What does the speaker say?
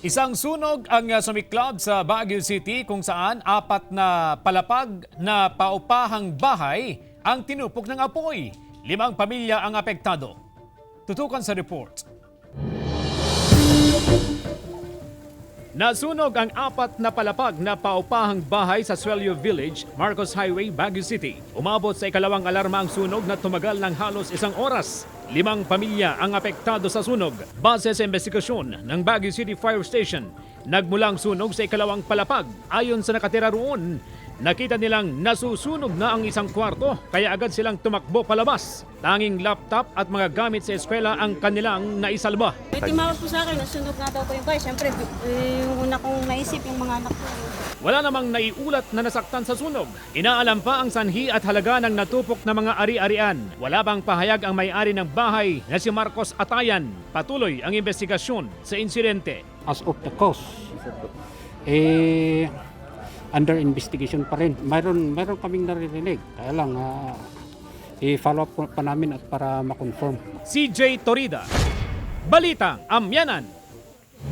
Isang sunog ang sumiklab sa Baguio City kung saan apat na palapag na paupahang bahay ang tinupok ng apoy. 5 pamilya ang apektado. Tutukan sa report. Nasunog ang apat na palapag na paupahang bahay sa Suelio Village, Marcos Highway, Baguio City. Umabot sa ikalawang alarma ang sunog na tumagal ng halos 1 oras. 5 pamilya ang apektado sa sunog. Base sa investigasyon ng Baguio City Fire Station, nagmulang sunog sa ikalawang palapag. Ayon sa nakatira roon, nakita nilang nasusunog na ang isang kwarto kaya agad silang tumakbo palabas. Tanging laptop at mga gamit sa eskwela ang kanilang naisalba. May tumawag po sa akin, nasunog nga daw po yung bahay. Siyempre, yung una kong naisip yung mga anak ko. Wala namang naiulat na nasaktan sa sunog. Inaalam pa ang sanhi at halaga ng natupok na mga ari-arian. Wala bang pahayag ang may-ari ng bahay na si Marcos Atayan. Patuloy ang investigasyon sa insidente. As of the cause, under investigation pa rin. Mayroon kaming naririnig. Kaya lang, i-follow up pa namin at para ma-confirm. CJ Torida, Balitang Amyanan.